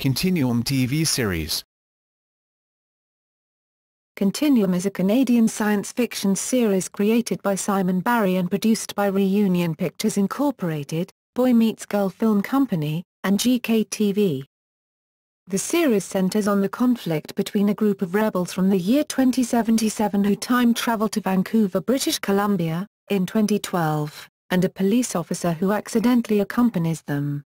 Continuum TV series. Continuum is a Canadian science fiction series created by Simon Barry and produced by Reunion Pictures Incorporated, Boy Meets Girl Film Company, and GKTV. The series centers on the conflict between a group of rebels from the year 2077 who time travel to Vancouver, British Columbia, in 2012, and a police officer who accidentally accompanies them.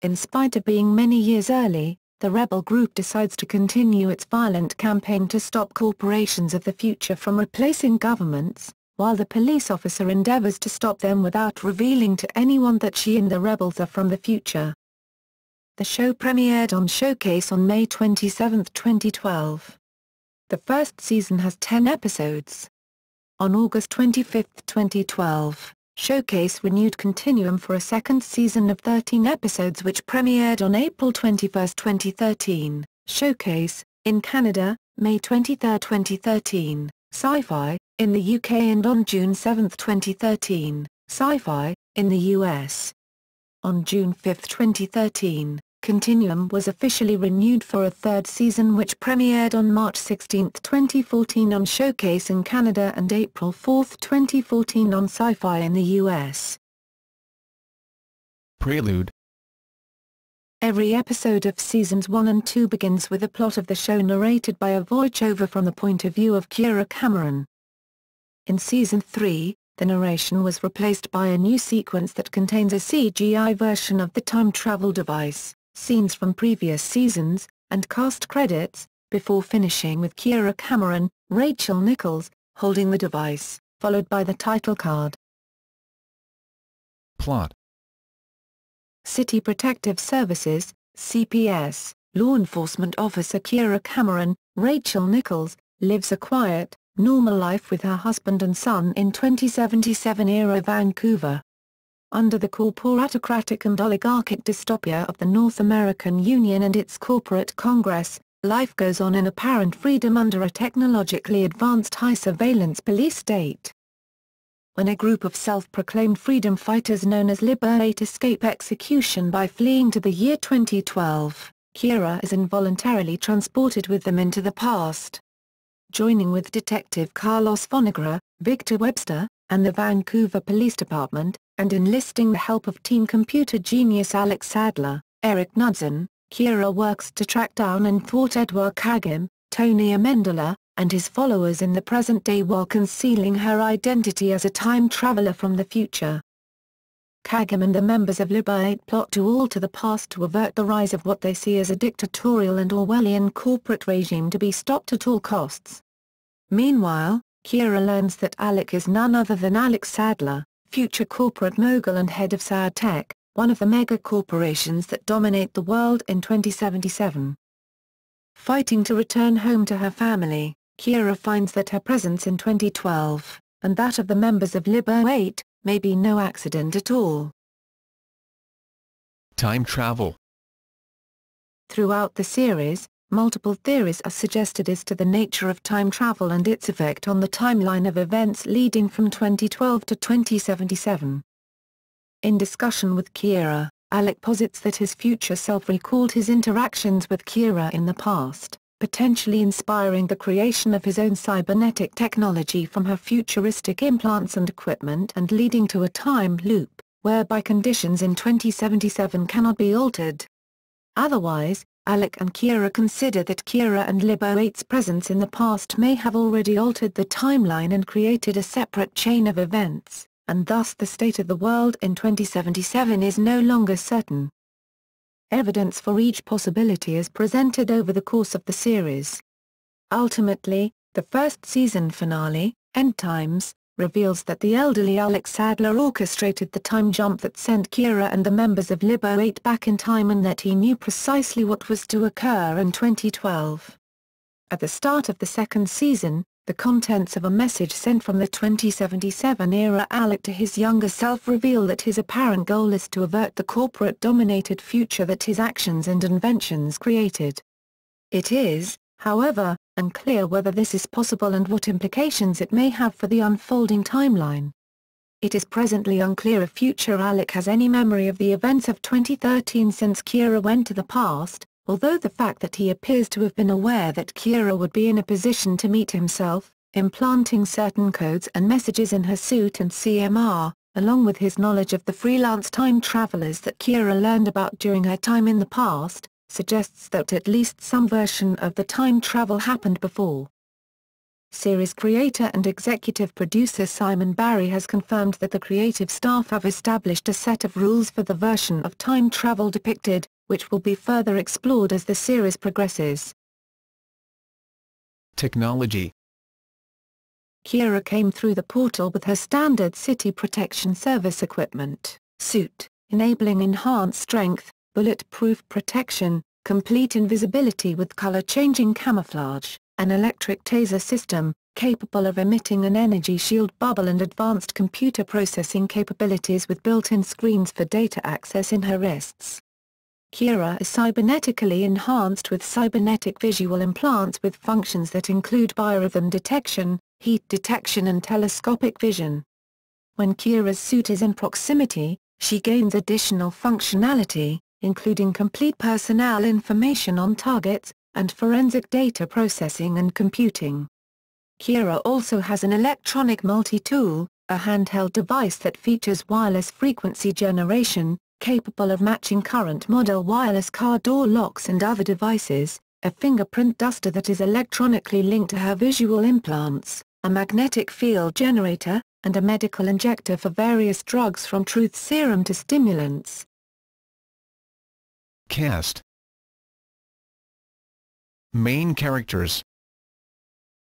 In spite of being many years early, the rebel group decides to continue its violent campaign to stop corporations of the future from replacing governments, while the police officer endeavors to stop them without revealing to anyone that she and the rebels are from the future. The show premiered on Showcase on May 27, 2012. The first season has 10 episodes. On August 25, 2012, Showcase renewed Continuum for a second season of 13 episodes which premiered on April 21, 2013. Showcase, in Canada, May 23, 2013, Sci-Fi, in the UK, and on June 7, 2013, Sci-Fi, in the US. On June 5, 2013, Continuum was officially renewed for a third season which premiered on March 16, 2014 on Showcase in Canada and April 4, 2014 on Sci-Fi in the US. Prelude. Every episode of Seasons 1 and 2 begins with a plot of the show narrated by a voiceover from the point of view of Kira Cameron. In Season 3, the narration was replaced by a new sequence that contains a CGI version of the time travel device, scenes from previous seasons, and cast credits, before finishing with Kira Cameron, Rachel Nichols, holding the device, followed by the title card. Plot. City Protective Services, CPS, law enforcement officer Kira Cameron, Rachel Nichols, lives a quiet, normal life with her husband and son in 2077-era Vancouver. Under the corporatocratic and oligarchic dystopia of the North American Union and its corporate Congress, life goes on in apparent freedom under a technologically advanced high-surveillance police state. When a group of self-proclaimed freedom fighters known as Liber 8 escape execution by fleeing to the year 2012, Kira is involuntarily transported with them into the past. Joining with Detective Carlos Fonegra, Victor Webster, and the Vancouver Police Department, and enlisting the help of teen computer genius Alex Sadler, Eric Knudsen, Kira works to track down and thwart Edward Kagem, Tony Amendola, and his followers in the present day while concealing her identity as a time traveler from the future. Kagem and the members of Liber 8 plot to alter the past to avert the rise of what they see as a dictatorial and Orwellian corporate regime to be stopped at all costs. Meanwhile, Kira learns that Alec is none other than Alex Sadler, future corporate mogul and head of Sad Tech, one of the mega corporations that dominate the world in 2077. Fighting to return home to her family, Kira finds that her presence in 2012, and that of the members of Liber 8, may be no accident at all. Time travel. Throughout the series, multiple theories are suggested as to the nature of time travel and its effect on the timeline of events leading from 2012 to 2077. In discussion with Kira, Alec posits that his future self recalled his interactions with Kira in the past, potentially inspiring the creation of his own cybernetic technology from her futuristic implants and equipment and leading to a time loop, whereby conditions in 2077 cannot be altered. Otherwise, Alec and Kira consider that Kira and Liber 8's presence in the past may have already altered the timeline and created a separate chain of events, and thus the state of the world in 2077 is no longer certain. Evidence for each possibility is presented over the course of the series. Ultimately, the first season finale, End Times, reveals that the elderly Alex Sadler orchestrated the time jump that sent Kira and the members of Liber 8 back in time and that he knew precisely what was to occur in 2012. At the start of the second season, the contents of a message sent from the 2077-era Alec to his younger self reveal that his apparent goal is to avert the corporate-dominated future that his actions and inventions created. It is, however, unclear whether this is possible and what implications it may have for the unfolding timeline. It is presently unclear if future Alec has any memory of the events of 2013 since Kira went to the past, although the fact that he appears to have been aware that Kira would be in a position to meet himself, implanting certain codes and messages in her suit and CMR, along with his knowledge of the freelance time travelers that Kira learned about during her time in the past, suggests that at least some version of the time travel happened before. Series creator and executive producer Simon Barry has confirmed that the creative staff have established a set of rules for the version of time travel depicted, which will be further explored as the series progresses. Technology. Kira came through the portal with her standard City Protection Service equipment, suit, enabling enhanced strength, bulletproof protection, complete invisibility with color-changing camouflage, an electric taser system, capable of emitting an energy shield bubble and advanced computer processing capabilities with built-in screens for data access in her wrists. Kira is cybernetically enhanced with cybernetic visual implants with functions that include biorhythm detection, heat detection and telescopic vision. When Kira's suit is in proximity, she gains additional functionality, including complete personnel information on targets, and forensic data processing and computing. Kira also has an electronic multi-tool, a handheld device that features wireless frequency generation, capable of matching current model wireless car door locks and other devices, a fingerprint duster that is electronically linked to her visual implants, a magnetic field generator, and a medical injector for various drugs from truth serum to stimulants. Cast. Main characters.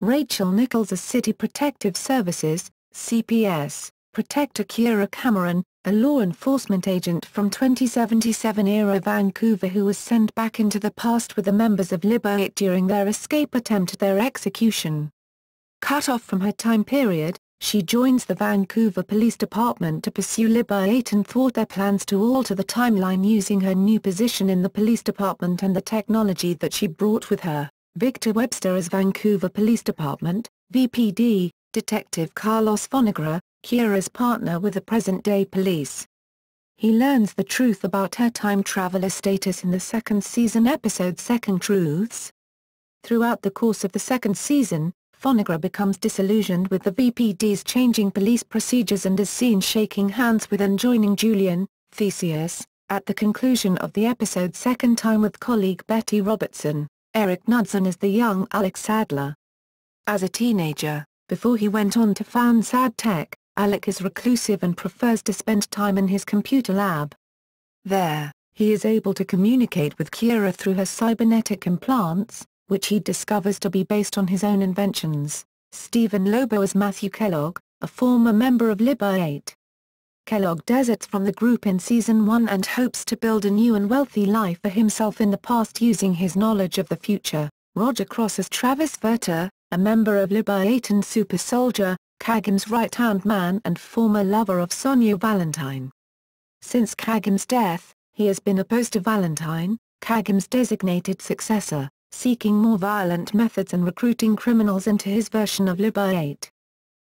Rachel Nichols as City Protective Services, CPS, Protector Kira Cameron, a law enforcement agent from 2077-era Vancouver who was sent back into the past with the members of Liber 8 during their escape attempt at their execution. Cut off from her time period, she joins the Vancouver Police Department to pursue Liber 8 and thwart their plans to alter the timeline using her new position in the police department and the technology that she brought with her. Victor Webster as Vancouver Police Department, VPD, Detective Carlos Fonegra, Kira's partner with the present-day police. He learns the truth about her time traveler status in the second season episode Second Truths. Throughout the course of the second season, Fonegra becomes disillusioned with the VPD's changing police procedures and is seen shaking hands with and joining Julian, Theseus, at the conclusion of the episode's second time with colleague Betty Robertson, Eric Knudsen as the young Alex Sadler. As a teenager, before he went on to found Sad Tech, Alec is reclusive and prefers to spend time in his computer lab. There, he is able to communicate with Kira through her cybernetic implants, which he discovers to be based on his own inventions. Stephen Lobo as Matthew Kellogg, a former member of Liber 8. Kellogg deserts from the group in Season 1 and hopes to build a new and wealthy life for himself in the past using his knowledge of the future. Roger Cross as Travis Verter, a member of Liber 8 and super soldier, Kagim's right-hand man and former lover of Sonia Valentine. Since Kagim's death, he has been opposed to Valentine, Kagim's designated successor, seeking more violent methods and recruiting criminals into his version of Liber 8.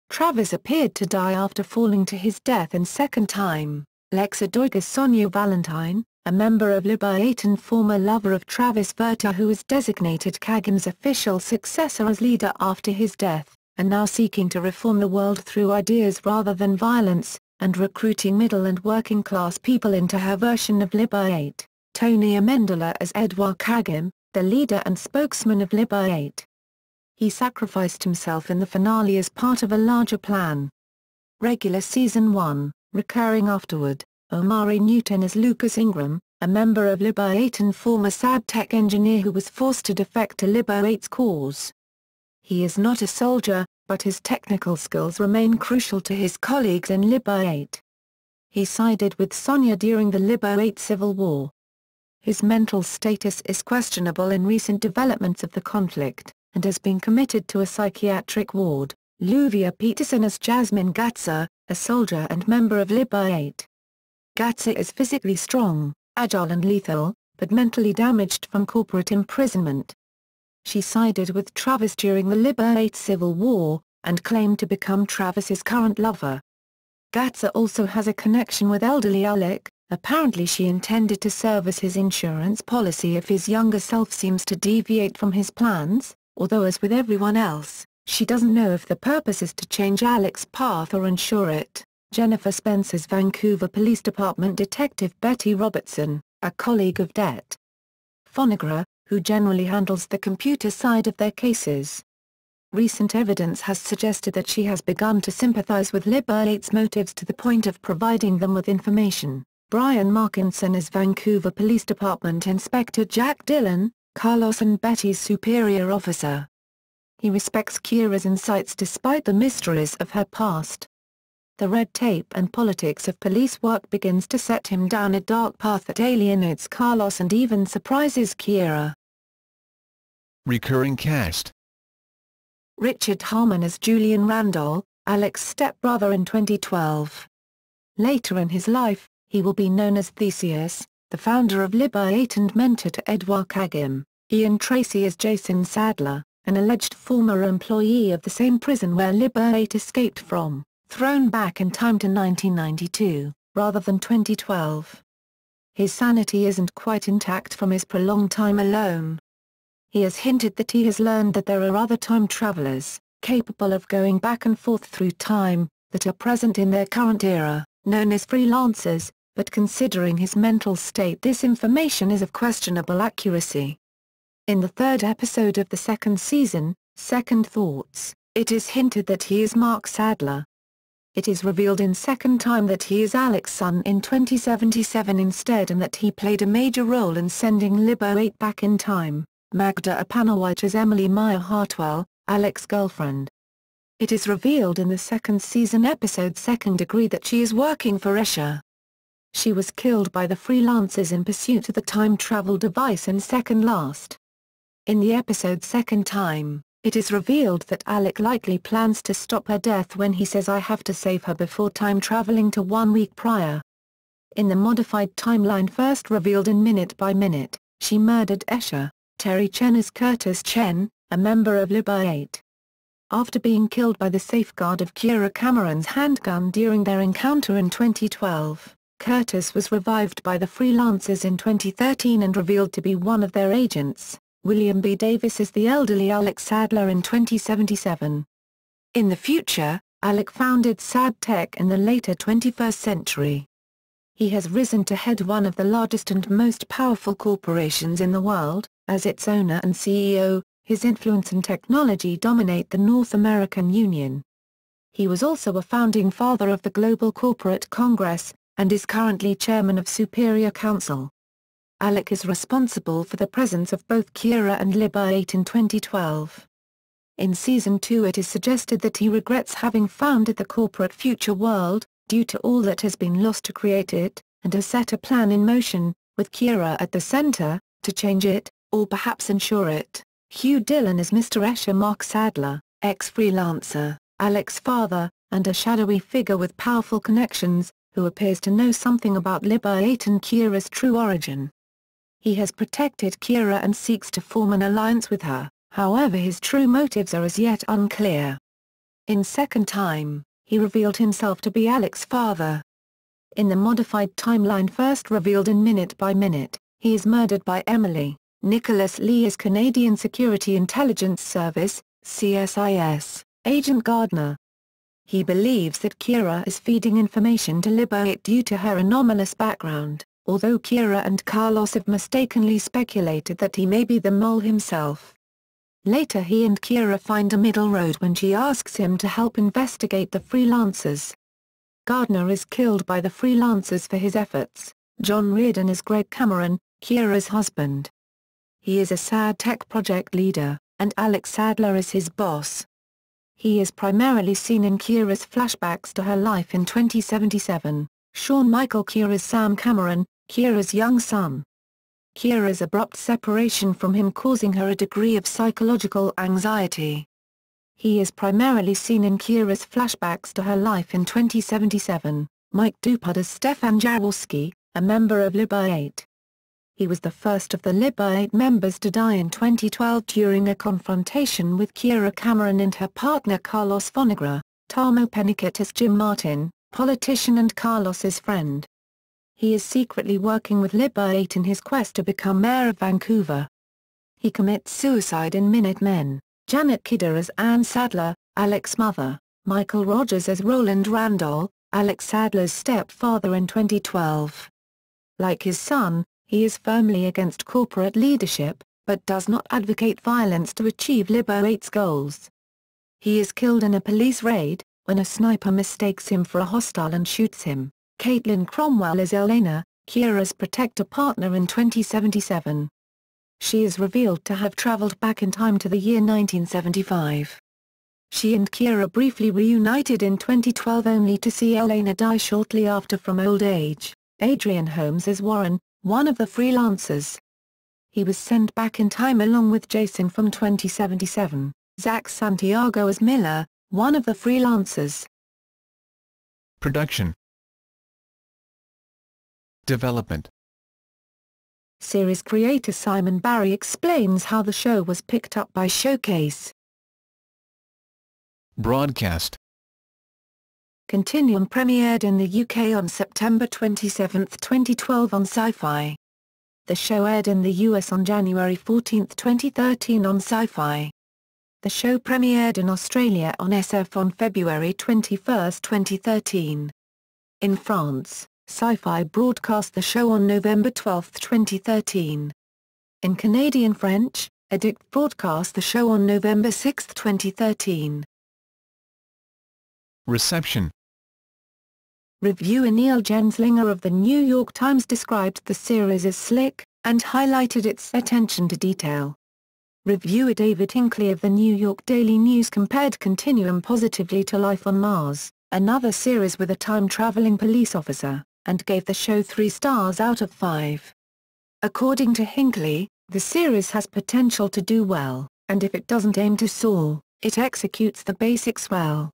Travis appeared to die after falling to his death in Second Time. Lexa Doig as Sonia Valentine, a member of Liber 8 and former lover of Travis Verter who is designated Kagim's official successor as leader after his death, and now seeking to reform the world through ideas rather than violence, and recruiting middle and working class people into her version of Liber 8. Tony Amendola as Edouard Kagim, the leader and spokesman of Liber 8. He sacrificed himself in the finale as part of a larger plan. Regular Season 1, recurring afterward, Omari Newton as Lucas Ingram, a member of Liber 8 and former SAD tech engineer who was forced to defect to Liber 8's cause. He is not a soldier, but his technical skills remain crucial to his colleagues in Liber 8. He sided with Sonia during the Liber 8 civil war. His mental status is questionable in recent developments of the conflict, and has been committed to a psychiatric ward. Luvia Peterson as Jasmine Gatza, a soldier and member of Liber 8. Gatza is physically strong, agile and lethal, but mentally damaged from corporate imprisonment. She sided with Travis during the Liber 8 civil war, and claimed to become Travis's current lover. Gatza also has a connection with elderly Alec, Apparently she intended to serve as his insurance policy if his younger self seems to deviate from his plans, although as with everyone else, she doesn't know if the purpose is to change Alec's path or ensure it. Jennifer Spencer's Vancouver Police Department Detective Betty Robertson, a colleague of Det. Fonagra, who generally handles the computer side of their cases. Recent evidence has suggested that she has begun to sympathize with Libba 8's motives to the point of providing them with information. Brian Markinson as Vancouver Police Department Inspector Jack Dillon, Carlos and Betty's superior officer. He respects Kira's insights despite the mysteries of her past. The red tape and politics of police work begins to set him down a dark path that alienates Carlos and even surprises Kira. Recurring cast. Richard Harmon as Julian Randall, Alec's stepbrother in 2012. Later in his life, he will be known as Theseus, the founder of Libba 8 and mentor to Edouard Kagim. Ian Tracy as Jason Sadler, an alleged former employee of the same prison where Libba 8 escaped from, thrown back in time to 1992, rather than 2012. His sanity isn't quite intact from his prolonged time alone. He has hinted that he has learned that there are other time travelers, capable of going back and forth through time, that are present in their current era, known as freelancers, but considering his mental state this information is of questionable accuracy. In the third episode of the second season, Second Thoughts, it is hinted that he is Mark Sadler. It is revealed in second time that he is Alec's son in 2077 instead and that he played a major role in sending Libba 8 back in time. Magda Apanowicz as Emily Meyer Hartwell, Alec's girlfriend. It is revealed in the second season episode Second Degree that she is working for Escher. She was killed by the freelancers in pursuit of the time travel device in Second Last. In the episode Second Time, it is revealed that Alec likely plans to stop her death when he says I have to save her before time traveling to 1 week prior. In the modified timeline first revealed in Minute by Minute, she murdered Escher. Terry Chen as Curtis Chen, a member of Libba 8. After being killed by the safeguard of Kira Cameron's handgun during their encounter in 2012, Curtis was revived by the freelancers in 2013 and revealed to be one of their agents. William B. Davis is the elderly Alec Sadler in 2077. In the future, Alec founded Sad Tech in the later 21st century. He has risen to head one of the largest and most powerful corporations in the world. As its owner and CEO, his influence and technology dominate the North American Union. He was also a founding father of the Global Corporate Congress, and is currently chairman of Superior Council. Alec is responsible for the presence of both Kira and Libba 8 in 2012. In Season 2 it is suggested that he regrets having founded the corporate future world, due to all that has been lost to create it, and has set a plan in motion, with Kira at the center, to change it, or perhaps ensure it. Hugh Dillon is Mr. Escher Mark Sadler, ex-freelancer, Alec's father, and a shadowy figure with powerful connections, who appears to know something about Libba 8 and Kira's true origin. He has protected Kira and seeks to form an alliance with her, however his true motives are as yet unclear. In Second Time, he revealed himself to be Alec's father. In the modified timeline first revealed in Minute by Minute, he is murdered by Emily. Nicholas Lee is Canadian Security Intelligence Service, CSIS, Agent Gardner. He believes that Kira is feeding information to Libba 8 due to her anomalous background, although Kira and Carlos have mistakenly speculated that he may be the mole himself. Later he and Kira find a middle road when she asks him to help investigate the freelancers. Gardner is killed by the freelancers for his efforts. John Reardon is Greg Cameron, Kira's husband. He is a Sad Tech project leader, and Alec Sadler is his boss. He is primarily seen in Kira's flashbacks to her life in 2077. Sean Michael Kira's Sam Cameron, Kira's young son. Kira's abrupt separation from him causing her a degree of psychological anxiety. He is primarily seen in Kira's flashbacks to her life in 2077. Mike Dupad as Stefan Jaworski, a member of Libba 8. He was the first of the Libba 8 members to die in 2012 during a confrontation with Kira Cameron and her partner Carlos Fonagra. Tamo Pennicott as Jim Martin, politician and Carlos's friend. he is secretly working with Liber 8 in his quest to become mayor of Vancouver. He commits suicide in Minutemen, Janet Kidder as Ann Sadler, Alec's mother, Michael Rogers as Roland Randall, Alex Sadler's stepfather in 2012. Like his son, he is firmly against corporate leadership, but does not advocate violence to achieve Liber 8's goals. He is killed in a police raid, when a sniper mistakes him for a hostile and shoots him. Caitlin Cromwell is Elena, Kira's protector partner in 2077. She is revealed to have traveled back in time to the year 1975. She and Kira briefly reunited in 2012 only to see Elena die shortly after from old age. Adrian Holmes is Warren, one of the freelancers. He was sent back in time along with Jason from 2077. Zach Santiago as Miller, one of the freelancers. Production. Development. Series creator Simon Barry explains how the show was picked up by Showcase. Broadcast. Continuum premiered in the UK on September 27, 2012 on Sci-Fi. The show aired in the US on January 14, 2013 on Sci-Fi. The show premiered in Australia on SF on February 21, 2013. In France, Sci-Fi broadcast the show on November 12, 2013. In Canadian French, Addict broadcast the show on November 6, 2013. Reception. Reviewer Neil Genslinger of The New York Times described the series as slick, and highlighted its attention to detail. Reviewer David Hinckley of the New York Daily News compared Continuum positively to Life on Mars, another series with a time-traveling police officer, and gave the show 3 stars out of 5. According to Hinckley, the series has potential to do well, and if it doesn't aim to soar, it executes the basics well.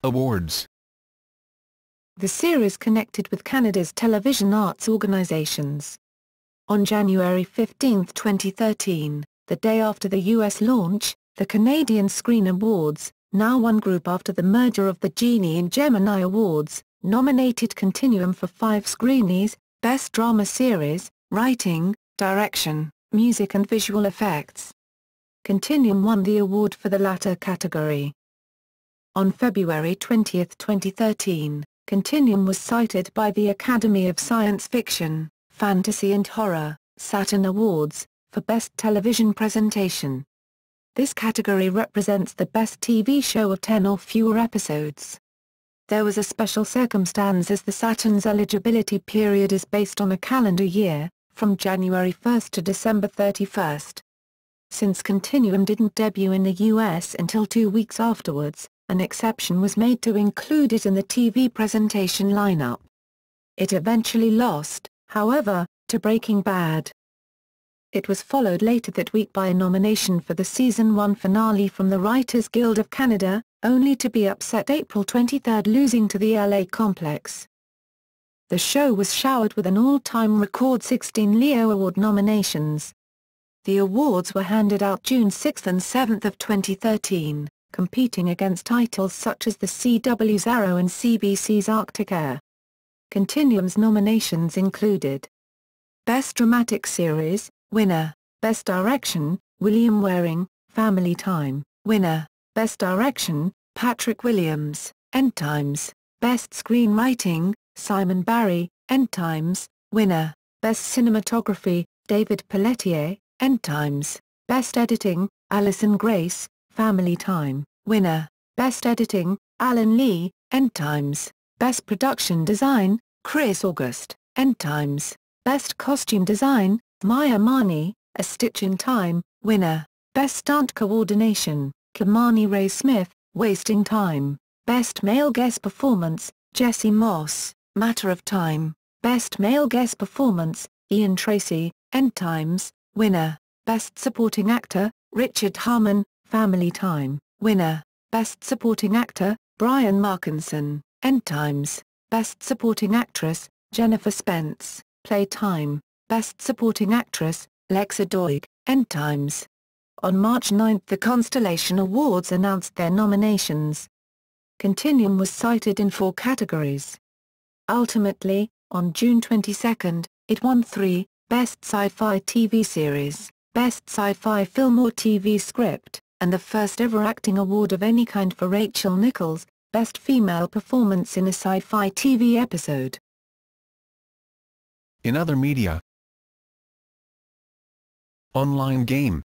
Awards. The series connected with Canada's television arts organizations. On January 15, 2013, the day after the US launch, the Canadian Screen Awards, now one group after the merger of the Genie and Gemini Awards, nominated Continuum for 5 Screenies: Best Drama Series, Writing, Direction, Music and Visual Effects. Continuum won the award for the latter category. On February 20, 2013, Continuum was cited by the Academy of Science Fiction, Fantasy and Horror, Saturn Awards, for Best Television Presentation. This category represents the best TV show of 10 or fewer episodes. There was a special circumstance as the Saturn's eligibility period is based on a calendar year, from January 1 to December 31. Since Continuum didn't debut in the US until 2 weeks afterwards, an exception was made to include it in the TV presentation lineup. It eventually lost, however, to Breaking Bad. It was followed later that week by a nomination for the Season 1 finale from the Writers Guild of Canada, only to be upset April 23 losing to the LA Complex. The show was showered with an all-time record 16 Leo Award nominations. The awards were handed out June 6 and 7 of 2013. Competing against titles such as the CW's Arrow and CBC's Arctic Air. Continuum's nominations included Best Dramatic Series, winner, Best Direction, William Waring, Family Time, winner, Best Direction, Patrick Williams, End Times, Best Screenwriting, Simon Barry, End Times, winner, Best Cinematography, David Pelletier, End Times, Best Editing, Alison Grace, Family Time, winner, Best Editing, Alan Lee, End Times, Best Production Design, Chris August, End Times, Best Costume Design, Maya Mani, A Stitch in Time, winner, Best Stunt Coordination, Kimani Ray Smith, Wasting Time, Best Male Guest Performance, Jesse Moss, Matter of Time, Best Male Guest Performance, Ian Tracy, End Times, winner, Best Supporting Actor, Richard Harmon, Family Time, winner, Best Supporting Actor, Brian Markinson, End Times, Best Supporting Actress, Jennifer Spence, Playtime, Best Supporting Actress, Lexa Doig, End Times. On March 9 the Constellation Awards announced their nominations. Continuum was cited in 4 categories. Ultimately, on June 22, it won 3, Best Sci-Fi TV Series, Best Sci-Fi Film or TV Script, and the first ever acting award of any kind for Rachel Nichols, Best Female Performance in a Sci-Fi TV Episode. In other media. Online game.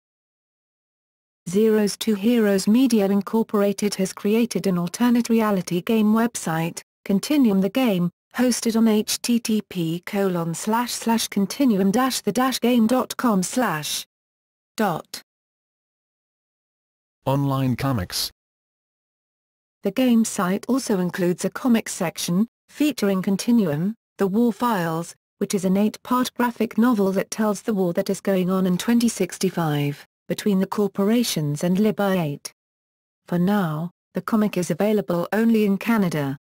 Zeros to Heroes Media Incorporated has created an alternate reality game website, Continuum the Game, hosted on http://continuum-the-game.com/. Online comics. The game site also includes a comics section, featuring Continuum, The War Files, which is an 8-part graphic novel that tells the war that is going on in 2065, between the corporations and Lib 8. For now, the comic is available only in Canada.